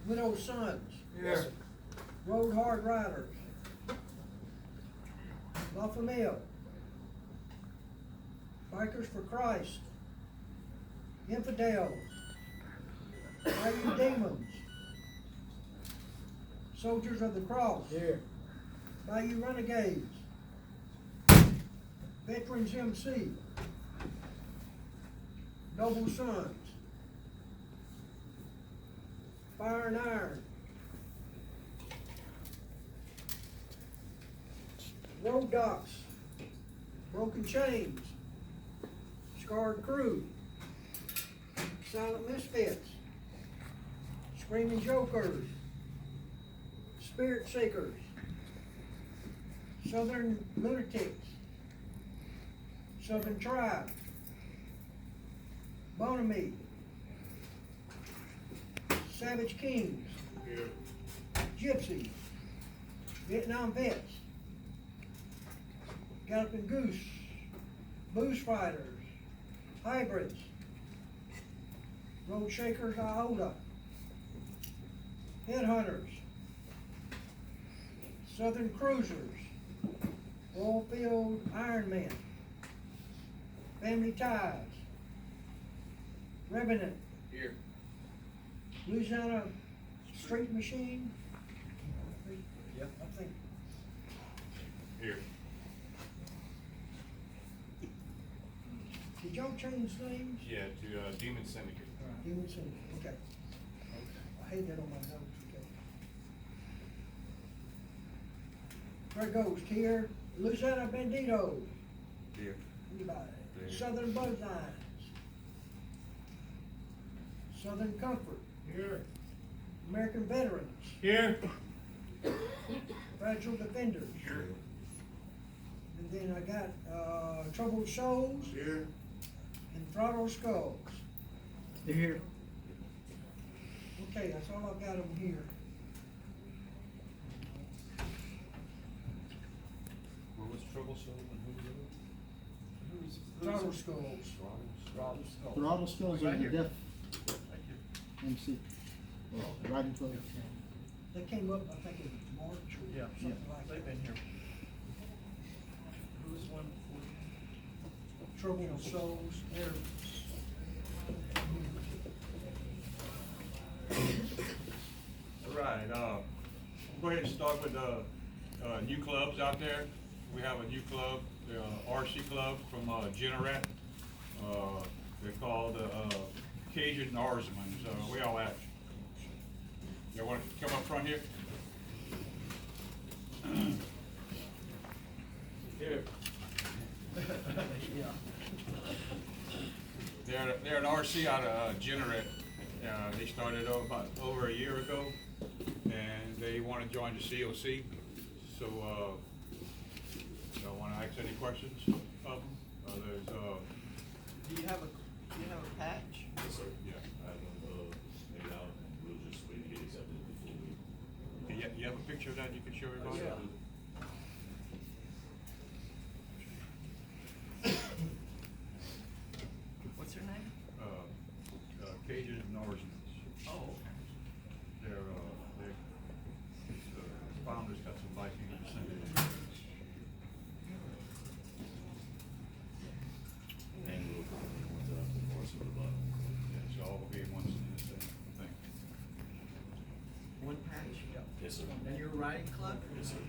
Widow's Sons, Here. Road Hard Riders, La Familia, Bikers for Christ, Infidels, Bayou Demons, Soldiers of the Cross, Here. Bayou Renegades, Veterans MC, Noble Sons, Fire and Iron, Road Docs, Broken Chains, Scarred Crew, Silent Misfits, Screaming Jokers, Spirit Seekers, Southern Lunatics, Southern Tribe, Bonamy, Savage Kings, Here. Gypsies, Vietnam Vets, Galloping Goose, Booze Fighters, Hybrids, Road Shakers Iota, Headhunters, Southern Cruisers, Oilfield Ironmen, Family Ties, Revenant, Here. Louisiana Street Machine. Yep. I think. Here. Did y'all change names? Yeah, to Demon Syndicate. Demon Syndicate, okay. I had that on my notes, okay. There it goes, here, Louisiana Banditos. Here. Anybody? There. Southern Bloodlines. Southern Comfort. Here. American Veterans. Here. Fragile Defenders. Here. And then I got Troubled Souls Here. and Throttle Skulls. Here. Okay, that's all I've got on here. What was Trouble Soul and who's Throttle Skulls. Throttle Skulls Right are the here. deaf MC. Riding Club. They came up, I think, in March or Yeah. something like that. They've been here. Who was one before? Troubled Souls, they're, All right, we'll go ahead and start with new clubs out there. We have a new club, the RC Club from Generat. They're called Cajun Oarsmen. We all at? You want to come up front here? Here. Yeah. They're an RC out of Generat. They started about over a year ago, and they want to join the C.O.C. So, y'all want to ask any questions of them? There's, Do you have a patch? Yes, sir. yeah. I have one, made out, we'll just wait to get accepted before we. You have a picture of that you can show everybody? Yeah. What's her name? Cajun Oarsmen. Oh, okay. They're, founders got some Viking descended. And we'll put the course at the bottom. Yeah, so all will be once in the same thing. One patch? Yes, sir. And your riding club? Yes, sir.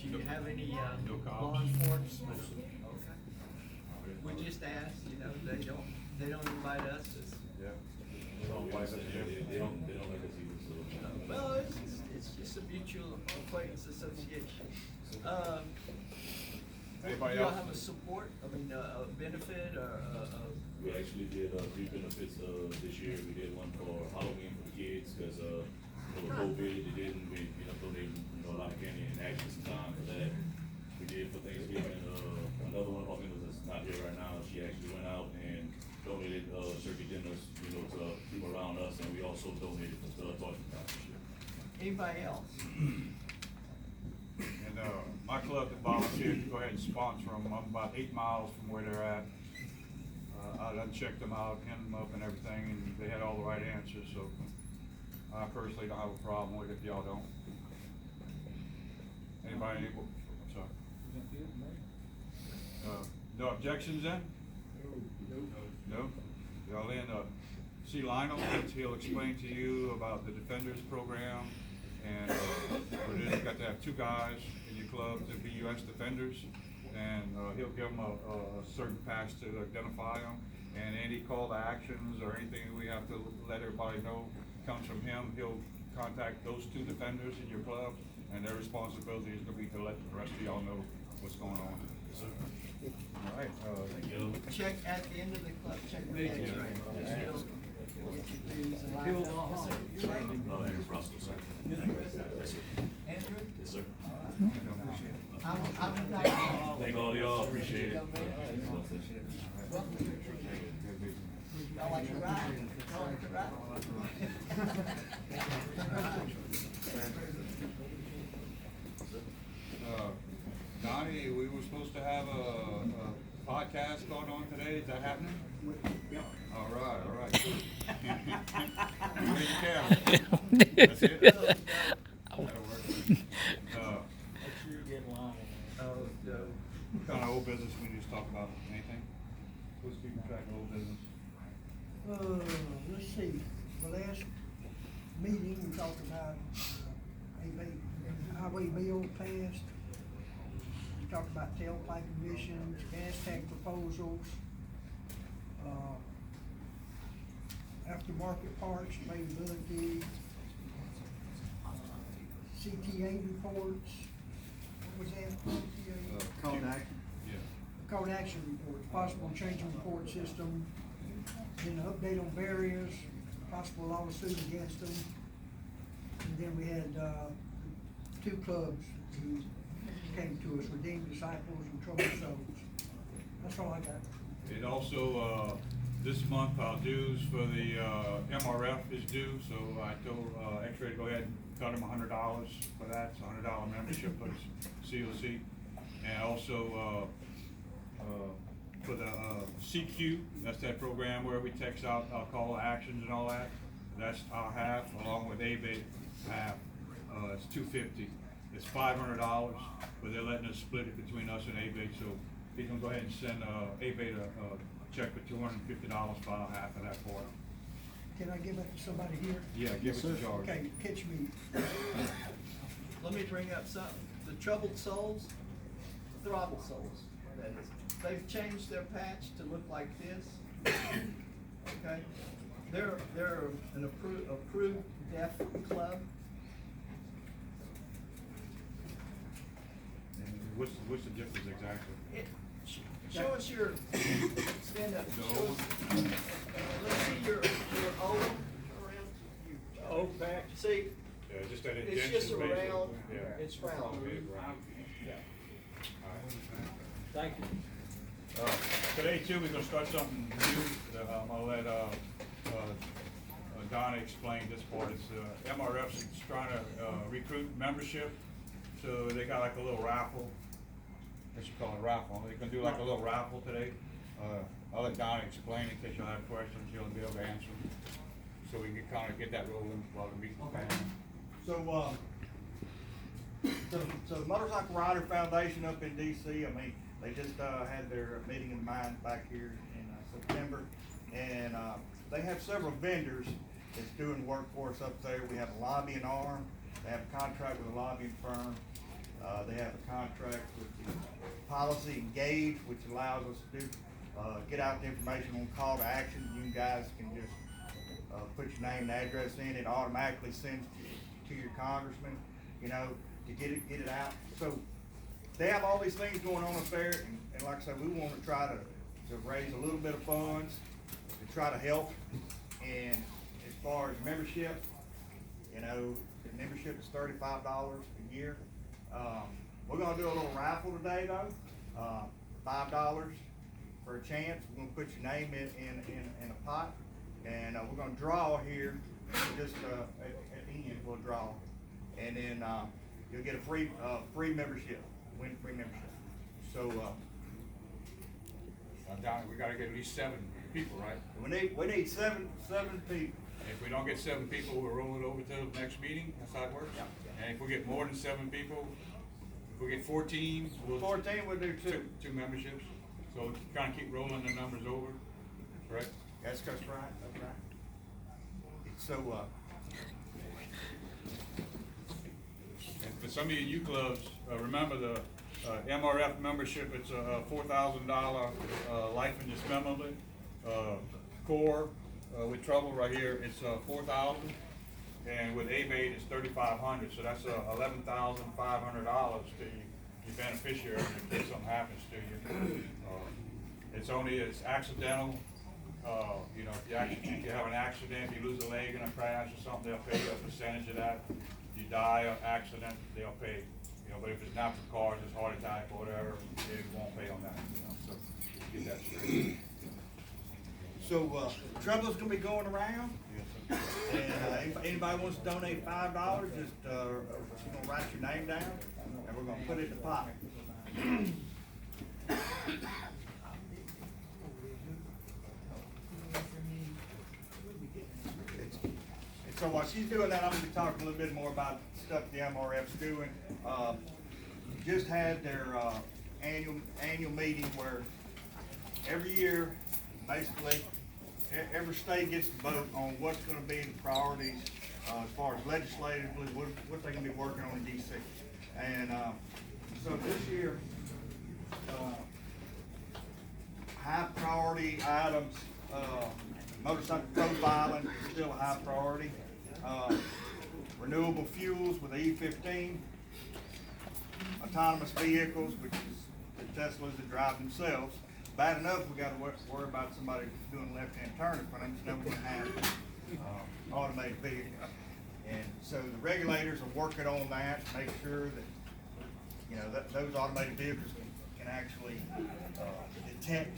Do you have any, No cops? law enforcement? No, sir. Okay. We just asked, they don't invite us. Yeah. They don't like us either, so. Well, it's just a mutual acquaintance association. Anybody Do y'all else? have a support, a benefit or We actually did, 3 benefits, this year. We did one for Halloween for the kids, cause, with COVID, we ended up donating, a lot of candy and action some time for that. We did for Thanksgiving, another one of our members that's not here right now, she actually went out and donated, turkey dinners, to people around us, and we also donated for the toy sponsorship. anybody else? And my club that volunteered to go ahead and sponsor them, I'm about 8 miles from where they're at. I done checked them out, pinned them up and everything, and they had all the right answers, so I personally don't have a problem with it if y'all don't. Anybody, I'm sorry. No objections then? No? Y'all in, see Lionel, he'll explain to you about the Defenders program, and, we're just got to have 2 guys in your club to be US Defenders, and, he'll give them a certain patch to identify them, and any call to actions or anything we have to let everybody know comes from him. He'll contact those 2 defenders in your club, and their responsibility is gonna be to let the rest of y'all know what's going on. All right, Check at the end of the club, check the X-ray. Get your dues and line up. Yes, sir. You're right. Andrew Russell, sir. Yes, sir. Andrew? Yes, sir. I'm not. Thank all y'all, appreciate it. Y'all like to ride? Y'all like to ride? Donnie, we were supposed to have a podcast going on today, is that happening? All right, Where's the camera? That's it? That'll work. Oh, no. What kind of old business we need to talk about, anything? Who's keeping track of old business? Let's see, the last meeting, we talked about, highway bill passed. We talked about tailpipe emissions, gas tank proposals, aftermarket parts, availability, CTA reports. What was that? CTA? Call to action. Yeah. Call to action reports, possible change in report system, then an update on barriers, possible lawsuit against them. And then we had, 2 clubs who came to us, Redeemed Disciples and Troubled Souls. That's all I got. And also, this month our dues for the MRF is due, so I told X-Ray to go ahead and cut them $100 for that. It's a $100 membership for the C.O.C. And also for the CQ, that's that program where we text out our call to actions and all that. That's our half, along with ABATE half. It's $250. It's $500, but they're letting us split it between us and ABATE, so he's gonna go ahead and send ABATE a check for $250 for our half of that for him. Can I give it to somebody here? Yeah, give it to George. Okay, catch me. Let me bring up something. The Troubled Souls, Throttle Souls, that is. They've changed their patch to look like this. Okay? They're an approved deaf club. And what's the difference exactly? Show us your, stand up. The Show old us- Let's see your old, Old patch. see, Yeah, just that it's indentation just basically. around, Yeah. it's round. Yeah. Thank you. Today too, we're gonna start something new. I'm gonna let Donna explain this part. It's MRF's trying to recruit membership, so they got like a little raffle. What you call it, raffle? They're gonna do like a little raffle today. I'll let Donna explain in case you'll have questions. She'll be able to answer them. So we can kind of get that rolling while the meeting's going on. So the Motorcycle Rider Foundation up in DC, I mean, they just had their meeting in mind back here in September, and they have several vendors that's doing work for us up there. We have a lobbying arm, they have a contract with a lobbying firm, they have a contract with the Policy Engage, which allows us to do get out the information on call to action. You guys can just put your name and address in, it automatically sends to your congressman, you know, to get it out. So they have all these things going on up there, and like I said, we want to try to raise a little bit of funds to try to help. And as far as membership, you know, the membership is $35 a year. We're gonna do a little raffle today though, $5 for a chance. We're gonna put your name in a pot, and we're gonna draw here. Just at the end, we'll draw, and then you'll get a free membership. Win free membership. So Donna, we gotta get at least 7 people, right? we need seven people. If we don't get 7 people, we'll roll it over to the next meeting, that's how it works? Yeah. And if we get more than 7 people, if we get 14, we'll. 14 would do two. Two memberships, so kind of keep rolling the numbers over, correct? That's right, that's right. So, And for some of you clubs, remember the MRF membership, it's a $4,000 life and dismemberment. Core with trouble right here, it's $4,000, and with ABATE, it's $3,500. So that's $11,500 to your beneficiary in case something happens to you. It's accidental. You know, if you have an accident, if you lose a leg in a crash or something, they'll pay you a percentage of that. If you die of accident, they'll pay. You know, but if it's natural cause, it's heart attack or whatever, they won't pay on that. You know, so get that straight. so, trouble's gonna be going around. And, anybody wants to donate $5, just, you're gonna write your name down, and we're gonna put it in the pot. And so while she's doing that, I'm gonna be talking a little bit more about stuff the MRF's doing. Just had their, annual meeting where every year, basically, every state gets to vote on what's gonna be the priorities, as far as legislatively, what they're gonna be working on in DC. And, so this year, high priority items, motorcycle profiling is still a high priority. Renewable fuels with the E15, autonomous vehicles, which is the Teslas that drive themselves. Bad enough, we gotta worry about somebody doing left-hand turn in front of us, now we're gonna have, automated vehicles. And so the regulators are working on that, to make sure that, you know, that those automated vehicles can actually, detect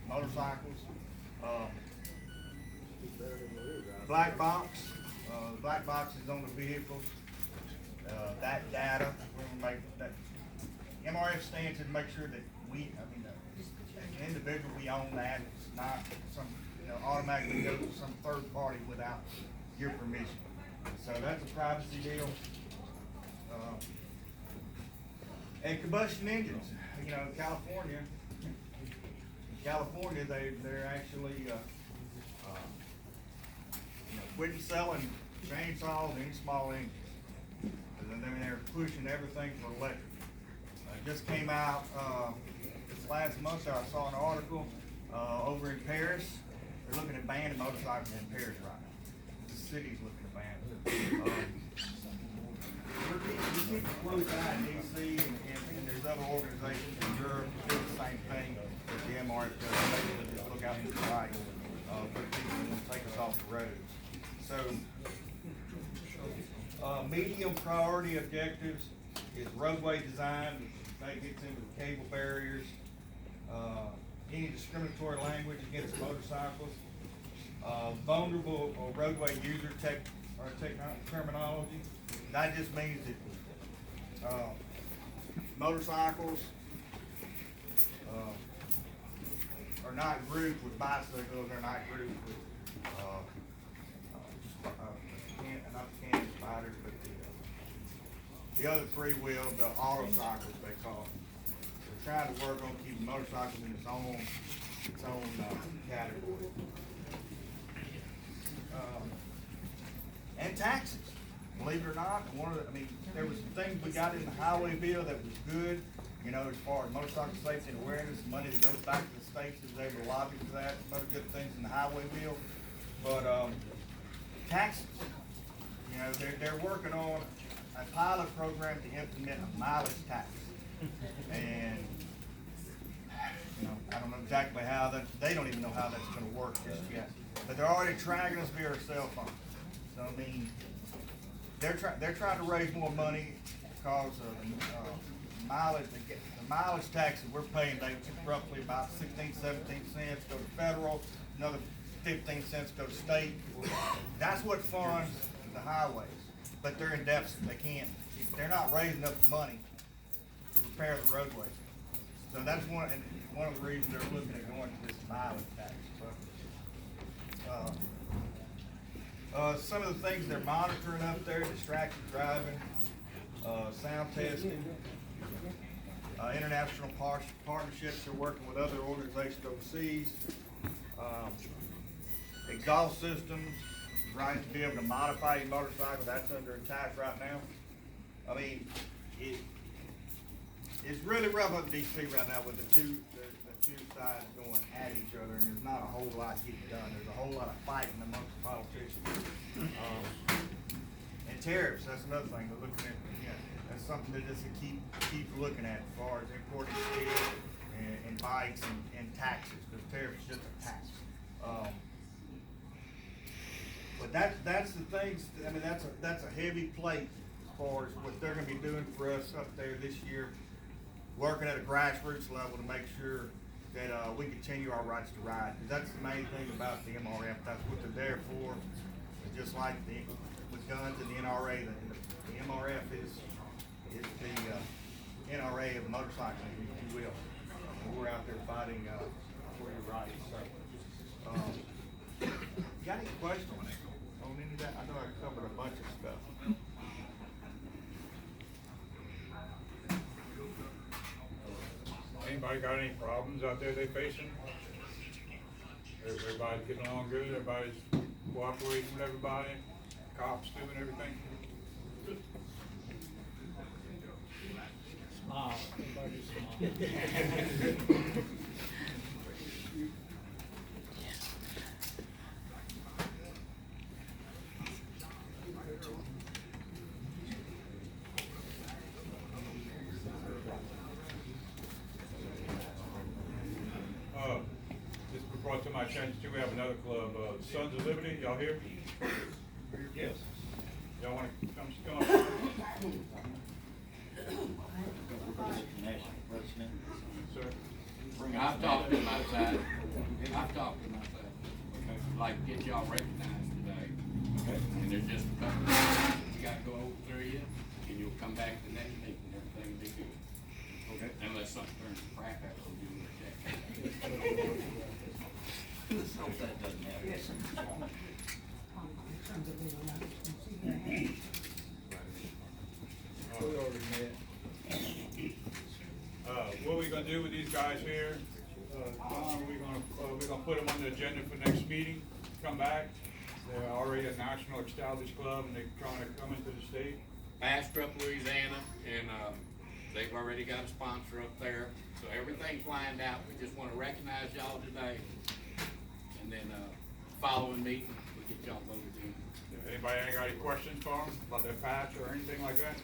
motorcycles. Black box, the black boxes on the vehicles, that data, we're gonna make that, MRF stands to make sure that we, as an individual, we own that, it's not some, you know, automatically go to some third party without your permission. So that's a privacy deal. And combustion engines, you know, California, they're actually, you know, quitting selling chainsaws and any small engines. And then they're pushing everything for electric. Just came out, this last month, I saw an article, over in Paris. They're looking at banning motorcycles in Paris right now. The city's looking to ban it. We keep a close eye in DC, and there's other organizations in Europe that do the same thing that the MRF does. They just look out for the right, for people who take us off the roads. So, medium priority objectives is roadway design, that gets into the cable barriers, any discriminatory language against motorcycles, vulnerable or roadway user terminology. That just means that, motorcycles, are not grouped with bicycles, they're not grouped with, not cannon spiders, but the other three wheel, the auto cycles they call it. We're trying to work on keeping motorcycles in its own category. And taxes, believe it or not, there was some things we got in the highway bill that was good, you know, as far as motorcycle safety and awareness, money that goes back to the states that was able to lobby for that, some other good things in the highway bill. But, taxes, you know, they're working on a pilot program to implement a mileage tax. And, you know, I don't know exactly how they don't even know how that's gonna work just yet. But they're already tracking us via our cell phone. So, I mean, they're trying to raise more money because of mileage, the mileage tax that we're paying, they roughly about 16, 17 cents go to federal, another 15 cents go to state. That's what funds the highways, but they're in deficit. They're not raising enough money to repair the roadways. So that's one of the reasons they're looking at going to this mileage tax. Some of the things they're monitoring up there: distracted driving, sound testing, international partnerships. They're working with other organizations overseas. Exhaust systems, right, to be able to modify your motorcycle. That's under attack right now. I mean, it's really rough up in DC right now with the two sides going at each other, and there's not a whole lot getting done. There's a whole lot of fighting amongst the politicians. And tariffs, that's another thing they're looking at. Yeah, that's something that just keep looking at as far as importing steel and bikes and taxes, because tariffs is just a tax. But that's the things. I mean, that's a heavy plate as far as what they're going to be doing for us up there this year, working at a grassroots level to make sure that we continue our rights to ride. Because that's the main thing about the MRF. That's what they're there for. It's just like with guns and the NRA. The MRF is the NRA of motorcycling, if you will. And we're out there fighting for your rights. So, you got any questions on any of that? I know I covered a bunch of stuff. Anybody got any problems out there they facing? Everybody's getting along good, everybody's cooperating with everybody, cops doing everything? Smile, everybody smile. This was brought to my attention too, we have another club, Sons of Liberty, y'all here? Yes. Y'all wanna come up? Sir? I've talked to my side, like get y'all recognized today. Okay. And there's just a couple of things you gotta go over through you, and you'll come back to the next meeting, and everything will be good. Okay. Unless something turns to crap after we do the check. Let's hope that doesn't happen. Yes. We already met. What we gonna do with these guys here? We're gonna put them on the agenda for next meeting, come back. They're already a national established club and they're trying to come into the state. Bastrop, Louisiana, and, they've already got a sponsor up there, so everything's lined out. We just wanna recognize y'all today. And then, following meeting, we get y'all voted in. Anybody ain't got any questions for them about their patch or anything like that?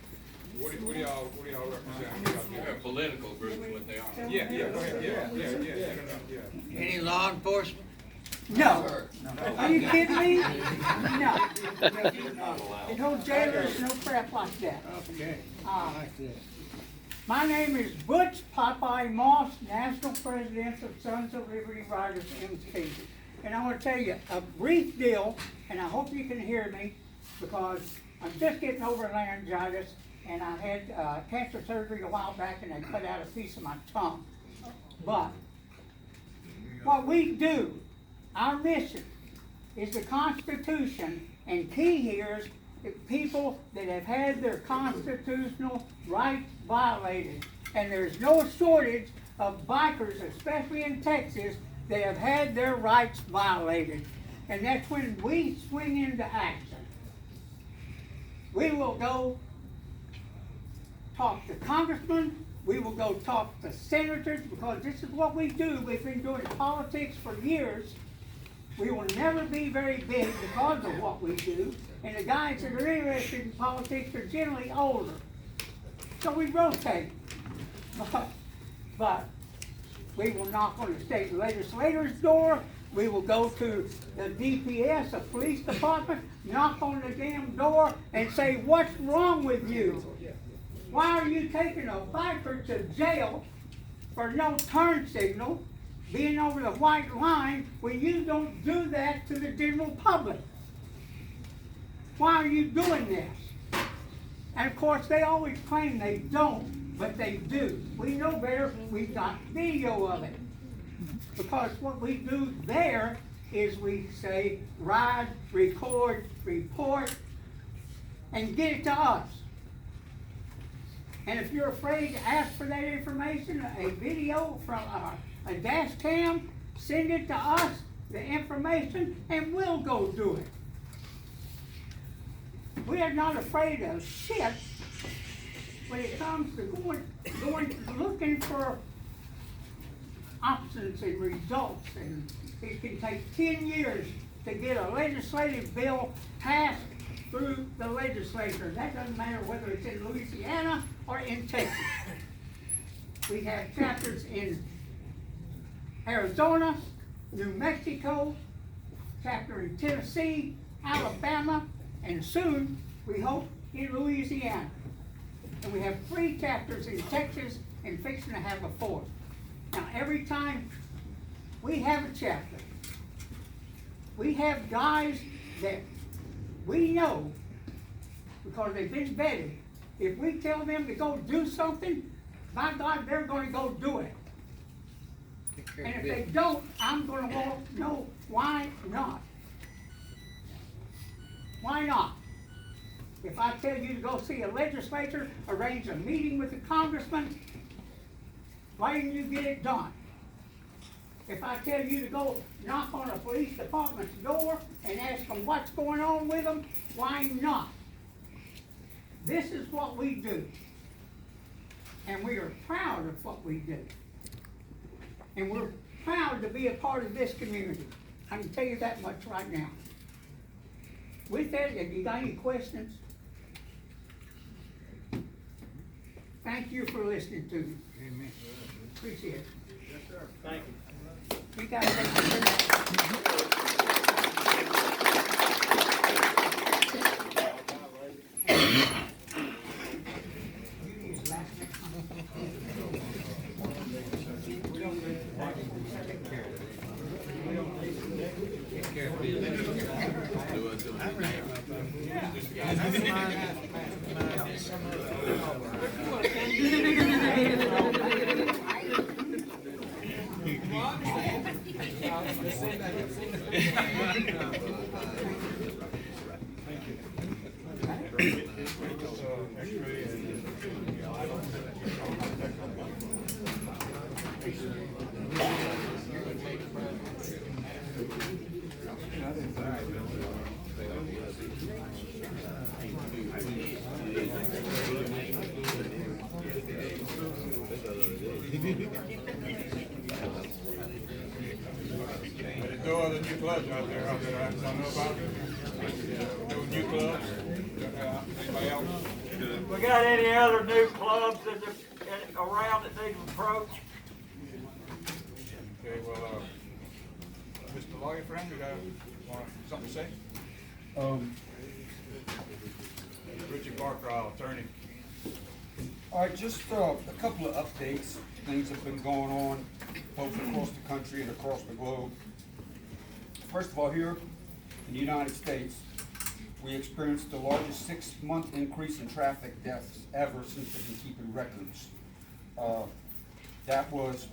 What do y'all represent? They're a political group is what they are. Yeah, go ahead, yeah. Any law enforcement? No. Are you kidding me? No. There's no jailers, no crap like that. Okay. Like that. My name is Butch Popeye Moss, National President of Sons of Liberty Riders MC. And I want to tell you a brief deal, and I hope you can hear me, because I'm just getting over laryngitis, and I had cancer surgery a while back, and they cut out a piece of my tongue. But what we do, our mission, is the Constitution, and key here is the people that have had their constitutional rights violated. And there's no shortage of bikers, especially in Texas, that have had their rights violated. And that's when we swing into action. We will go talk to congressmen, we will go talk to senators, because this is what we do. We've been doing politics for years. We will never be very big because of what we do, and the guys that are interested in politics are generally older. So we rotate. But we will knock on the state legislator's door, we will go to the DPS, the police department, knock on the damn door and say, what's wrong with you? Why are you taking a biker to jail for no turn signal, being over the white line, when you don't do that to the general public? Why are you doing this? And of course, they always claim they don't, but they do. We know better, we've got video of it. Because what we do there is we say, ride, record, report, and get it to us. And if you're afraid to ask for that information, a video from a dash cam, send it to us, the information, and we'll go do it. We are not afraid of shit when it comes to going looking for options and results. And it can take 10 years to get a legislative bill passed through the legislature. That doesn't matter whether it's in Louisiana or in Texas. We have chapters in Arizona, New Mexico, chapter in Tennessee, Alabama, and soon, we hope, in Louisiana. And we have 3 chapters in Texas and fixing to have a 4th. Now, every time we have a chapter, we have guys that we know, because they've been vetted, if we tell them to go do something, by God, they're gonna go do it. And if they don't, I'm gonna want to know why not. Why not? If I tell you to go see a legislator, arrange a meeting with a congressman, why didn't you get it done? If I tell you to go knock on a police department's door and ask them what's going on with them, why not? This is what we do. And we are proud of what we do. And we're proud to be a part of this community. I can tell you that much right now. With that, if you got any questions, thank you for listening to me. Amen. Appreciate it. Yes, sir. Thank you. You guys have There's no other new clubs out there I don't know about. No new clubs. Anybody else? We got any other new clubs around that need approach? Okay, well, Mr. Lawyer friend, you got something to say? Richard Barker, our attorney. All right, just a couple of updates. Things have been going on both across the country and across the globe. First of all, here in the United States, we experienced the largest 6-month increase in traffic deaths ever since they've been keeping records. That was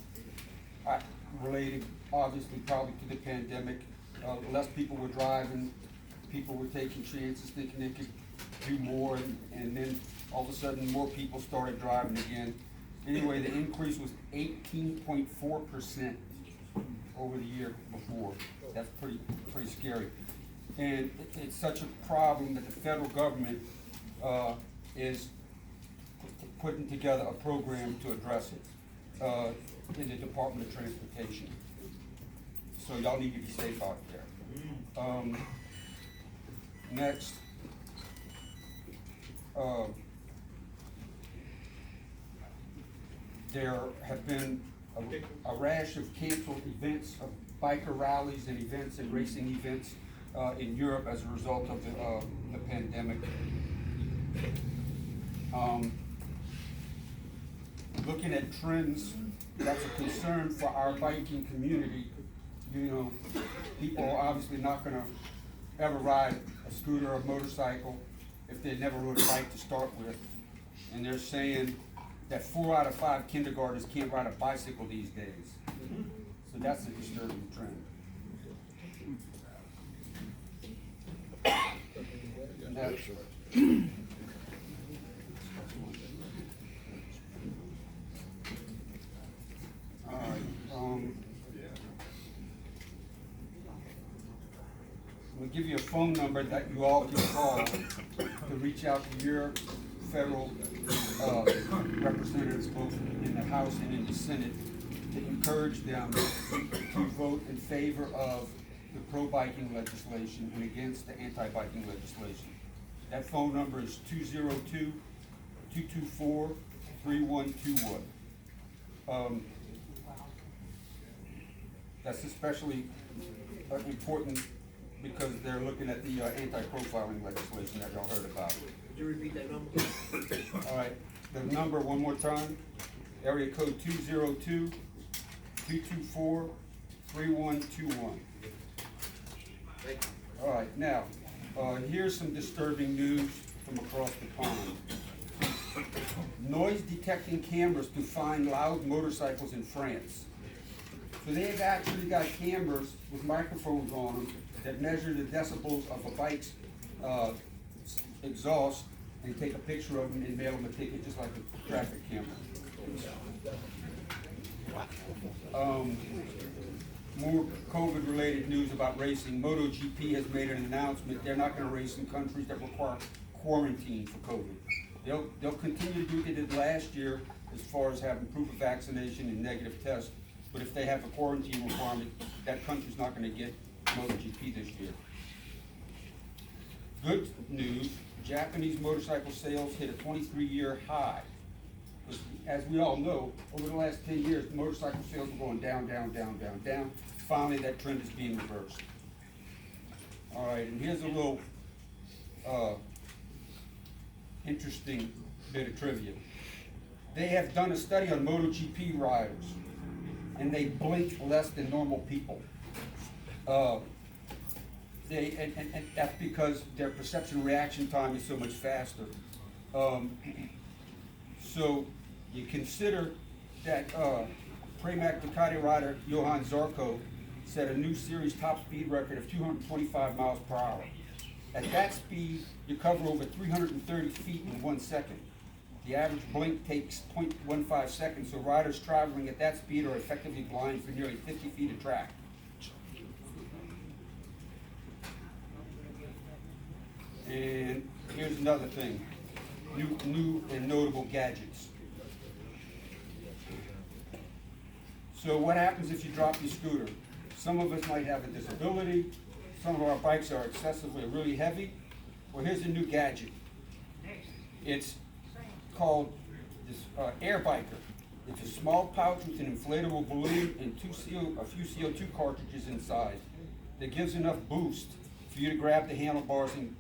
related, obviously, probably to the pandemic. Less people were driving, people were taking chances, thinking they could do more, and then all of a sudden more people started driving again. Anyway, the increase was 18.4% over the year before. That's pretty scary. And it's such a problem that the federal government is putting together a program to address it in the Department of Transportation. So y'all need to be safe out there. Next. There have been a rash of canceled events, of biker rallies and events and racing events in Europe as a result of the pandemic. Looking at trends, that's a concern for our biking community. You know, people are obviously not gonna ever ride a scooter or a motorcycle if they never rode a bike to start with. And they're saying that 4 out of 5 kindergartners can't ride a bicycle these days. So that's a disturbing trend. and that. All right, I'm gonna give you a phone number that you all can call to reach out to your federal, representatives both in the House and in the Senate to encourage them to vote in favor of the pro-biking legislation and against the anti-biking legislation. That phone number is 202-224-3121. That's especially important because they're looking at the anti-profiling legislation that y'all heard about. Could you repeat that number? All right, the number one more time, area code 202-224-3121. Thank you. All right, now, here's some disturbing news from across the pond. Noise detecting cameras to find loud motorcycles in France. So they've actually got cameras with microphones on them that measure the decibels of a bike's exhaust and take a picture of them and mail them a ticket just like a traffic camera. More COVID-related news about racing. MotoGP has made an announcement. They're not gonna race in countries that require quarantine for COVID. They'll continue to do what they did last year as far as having proof of vaccination and negative tests. But if they have a quarantine requirement, that country's not gonna get MotoGP this year. Good news, Japanese motorcycle sales hit a 23-year high. As we all know, over the last 10 years, motorcycle sales were going down, down, down, down, down. Finally, that trend is being reversed. All right, and here's a little interesting bit of trivia. They have done a study on MotoGP riders, and they blink less than normal people. And that's because their perception reaction time is so much faster. So you consider that Pramac Ducati rider Johan Zarco set a new series top speed record of 225 miles per hour. At that speed, you cover over 330 feet in 1 second. The average blink takes 0.15 seconds, so riders traveling at that speed are effectively blind for nearly 50 feet of track. And here's another thing, new and notable gadgets. So what happens if you drop your scooter? Some of us might have a disability, some of our bikes are excessively really heavy. Well, here's a new gadget. It's called this Air Biker. It's a small pouch with an inflatable balloon and a few CO2 cartridges inside that gives enough boost for you to grab the handlebars and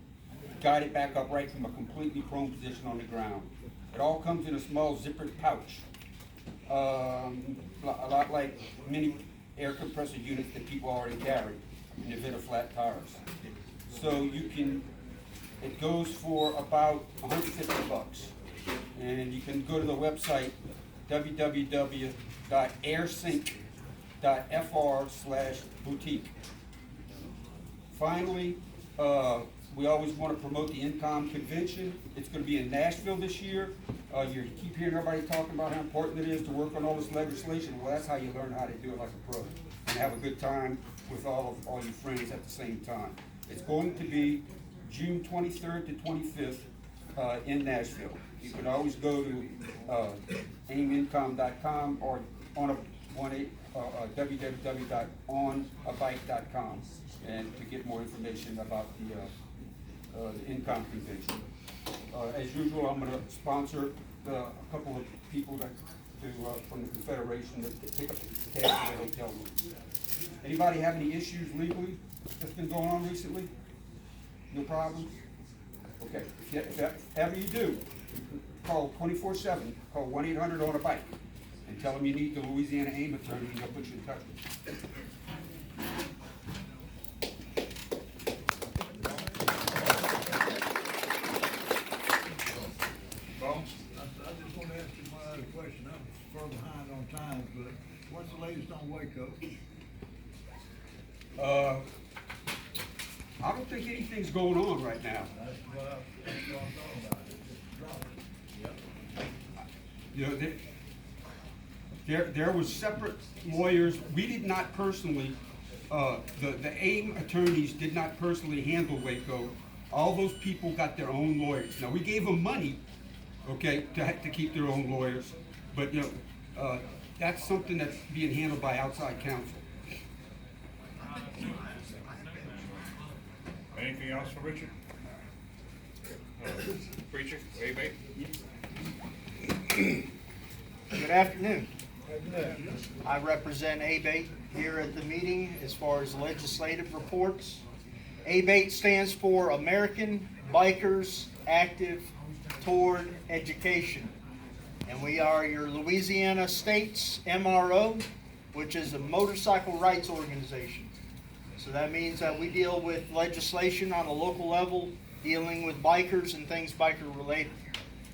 guide it back upright from a completely prone position on the ground. It all comes in a small zippered pouch, a lot like many air compressor units that people already carry in the event of flat tires. So it goes for about $150. And you can go to the website www.airsync.fr/boutique. Finally, we always want to promote the INCOM convention. It's going to be in Nashville this year. You keep hearing everybody talking about how important it is to work on all this legislation. Well, that's how you learn how to do it like a pro and have a good time with all your friends at the same time. It's going to be June 23rd to 25th in Nashville. You can always go to aimincom.com or www.onabike.com and to get more information about the INCOM convention. As usual, I'm going to sponsor a couple of people from the Confederation that pick up the tab for the hotel rooms. Anybody have any issues legally that's been going on recently? No problems? Okay, if ever you do, call 24/7, call 1-800-OWN-A-BIKE and tell them you need the Louisiana AIM attorney and they'll put you in touch with you. I just want to ask you one other question. I'm far behind on time, but what's the latest on Waco? I don't think anything's going on right now. That's what I'm talking about, it's just dropping. You know, there was separate lawyers. We did not personally, the AIM attorneys did not personally handle Waco. All those people got their own lawyers. Now, we gave them money, okay, to keep their own lawyers, but, you know, that's something that's being handled by outside counsel. Anything else for Richard? Preacher, A-Bay? Good afternoon. I represent ABATE here at the meeting as far as legislative reports. ABATE stands for American Bikers Active Toward Education. And we are your Louisiana State's MRO, which is a motorcycle rights organization. So that means that we deal with legislation on a local level, dealing with bikers and things biker related.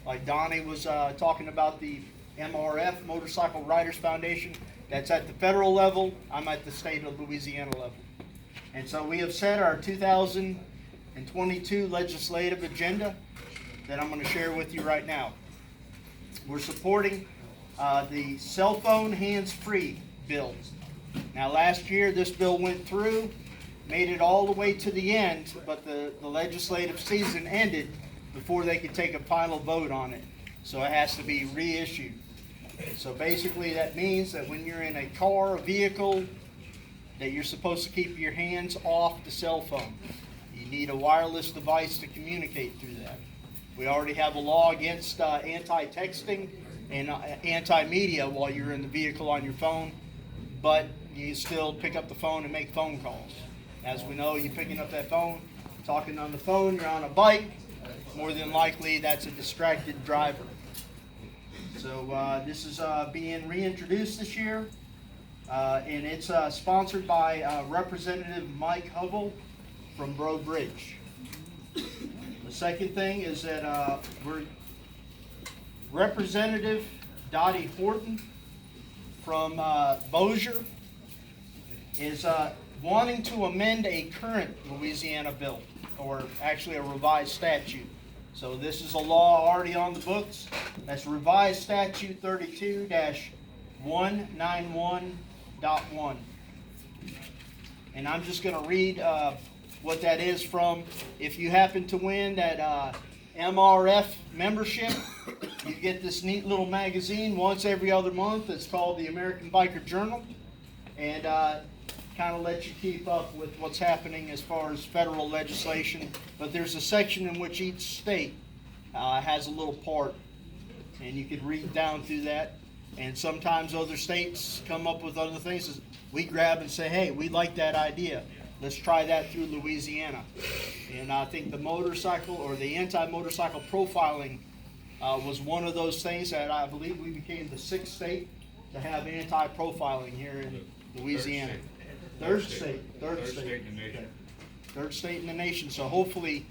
Like Donnie was talking about the MRF, Motorcycle Riders Foundation. That's at the federal level. I'm at the state of Louisiana level. And so we have set our 2022 legislative agenda that I'm going to share with you right now. We're supporting the cell phone hands-free bill. Now last year this bill went through, made it all the way to the end, but the legislative season ended before they could take a final vote on it. So it has to be reissued. So basically that means that when you're in a car, a vehicle, that you're supposed to keep your hands off the cell phone. You need a wireless device to communicate through that. We already have a law against anti-texting and anti-media while you're in the vehicle on your phone, but you still pick up the phone and make phone calls. As we know, you're picking up that phone, talking on the phone, you're on a bike, more than likely that's a distracted driver. So this is being reintroduced this year, and it's sponsored by Representative Mike Hubble from Bro Bridge. The second thing is that Representative Dottie Horton from Bossier is wanting to amend a current Louisiana bill, or actually a revised statute. So this is a law already on the books. That's revised statute 32-191.1. And I'm just going to read what that is from. If you happen to win that MRF membership, you get this neat little magazine once every other month. It's called the American Biker Journal, and kind of lets you keep up with what's happening as far as federal legislation. But there's a section in which each state has a little part, and you could read down through that. And sometimes other states come up with other things. We grab and say, hey, we like that idea. Let's try that through Louisiana. And I think the motorcycle, or the anti-motorcycle profiling was one of those things that I believe we became the 6th state to have anti-profiling here in Louisiana. Third state in the nation. Third state in the nation. So hopefully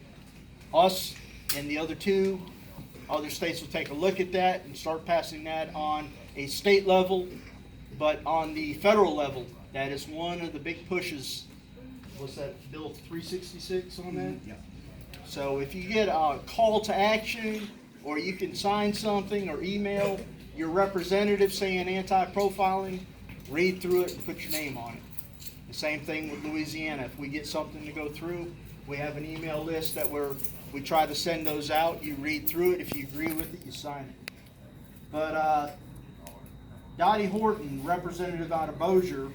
us and the other 2 other states will take a look at that and start passing that on a state level. But on the federal level, that is one of the big pushes. What's that, Bill 366 on that? Yeah. So if you get a call to action, or you can sign something or email your representative saying anti-profiling, read through it and put your name on it. The same thing with Louisiana. If we get something to go through, we have an email list that we try to send those out. You read through it. If you agree with it, you sign it. But Dottie Horton, representative out of Bossier,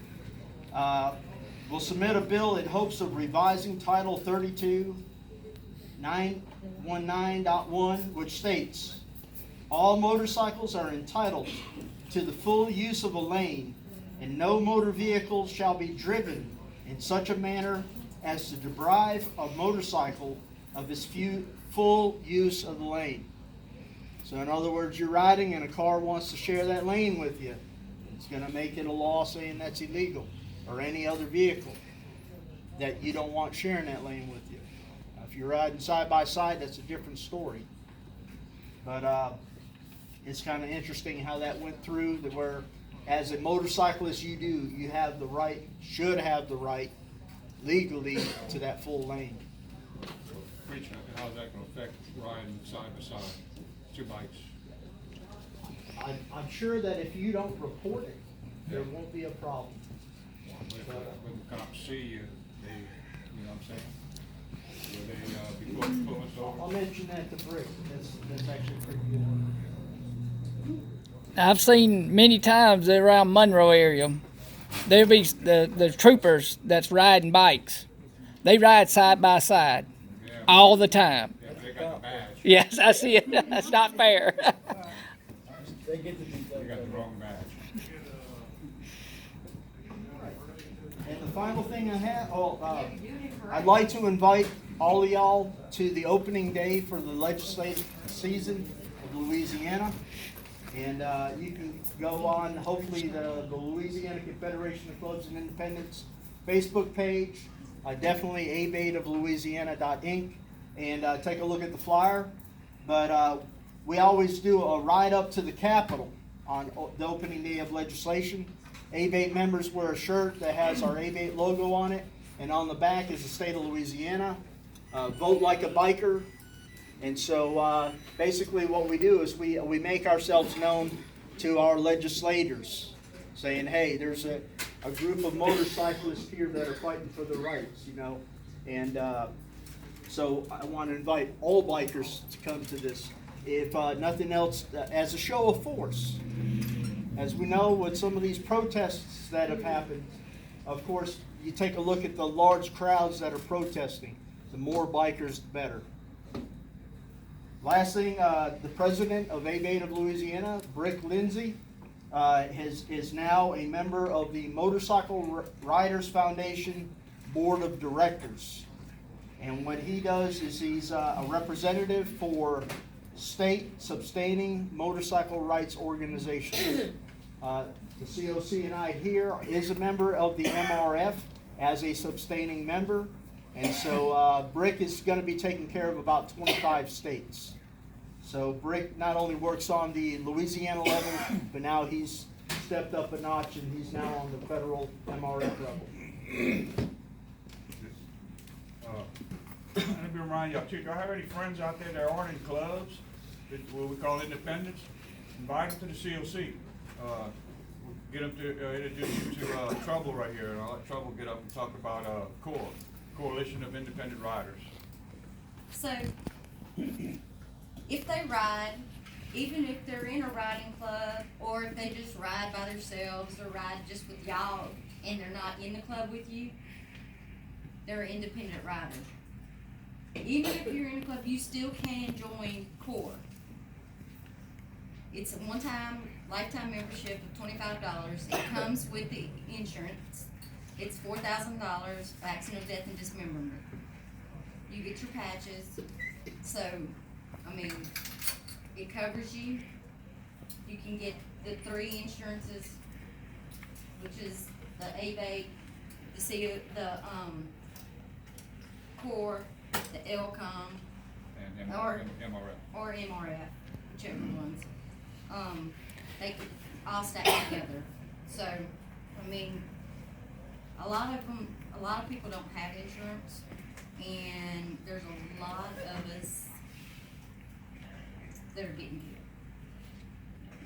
will submit a bill in hopes of revising Title 32-919.1, which states, all motorcycles are entitled to the full use of a lane, and no motor vehicle shall be driven in such a manner as to deprive a motorcycle of its full use of the lane. So in other words, you're riding and a car wants to share that lane with you. It's going to make it a law saying that's illegal, or any other vehicle that you don't want sharing that lane with you. If you're riding side by side, that's a different story. But it's kind of interesting how that went through, that where as a motorcyclist you have the right, should have the right legally to that full lane. Preaching, how's that gonna affect riding side by side, two bikes? I'm sure that if you don't report it, there won't be a problem. When the cops see you, they, you know what I'm saying? Will they, be pulling us over? I'll mention that to Brick, that's actually pretty good. I've seen many times around Monroe area, there'll be the troopers that's riding bikes. They ride side by side all the time. Yeah, they got the badge. Yes, I see it. That's not fair. They get to be. They got the wrong badge. And the final thing I have, I'd like to invite all of y'all to the opening day for the legislative season of Louisiana. And you can go on, hopefully, the Louisiana Confederation of Clubs and Independents Facebook page, definitely abateoflouisiana.inc, and take a look at the flyer. But we always do a ride up to the Capitol on the opening day of legislation. ABATE members wear a shirt that has our ABATE logo on it, and on the back is the state of Louisiana. Vote like a biker. And so basically what we do is we make ourselves known to our legislators, saying, hey, there's a group of motorcyclists here that are fighting for their rights, you know. And so I want to invite all bikers to come to this. If nothing else, as a show of force. As we know, with some of these protests that have happened, of course, you take a look at the large crowds that are protesting. The more bikers, the better. Last thing, the president of ABATE of Louisiana, Brick Lindsay, is now a member of the Motorcycle Riders Foundation Board of Directors. And what he does is he's a representative for state sustaining motorcycle rights organizations. The C.O.C. and I here is a member of the MRF as a sustaining member. And so Brick is going to be taking care of about 25 states. So Brick not only works on the Louisiana level, but now he's stepped up a notch and he's now on the federal MRF level. Let me remind y'all too, do I have any friends out there that aren't in clubs, what we call independents? Invite them to the C.O.C. Get them to introduce you to Trouble right here, and I'll let Trouble get up and talk about CORE, Coalition of Independent Riders. So, if they ride, even if they're in a riding club, or if they just ride by themselves, or ride just with y'all, and they're not in the club with you, they're an independent rider. Even if you're in a club, you still can join CORE. It's a one-time, lifetime membership of $25. It comes with the insurance. It's $4,000 for accidental death and dismemberment. You get your patches. So, I mean, it covers you. You can get the 3 insurances, which is the ABATE, the CORE, the LCOM, And or MRF. Whichever ones. They could all stack together. So, I mean, a lot of people don't have insurance, and there's a lot of us that are getting killed.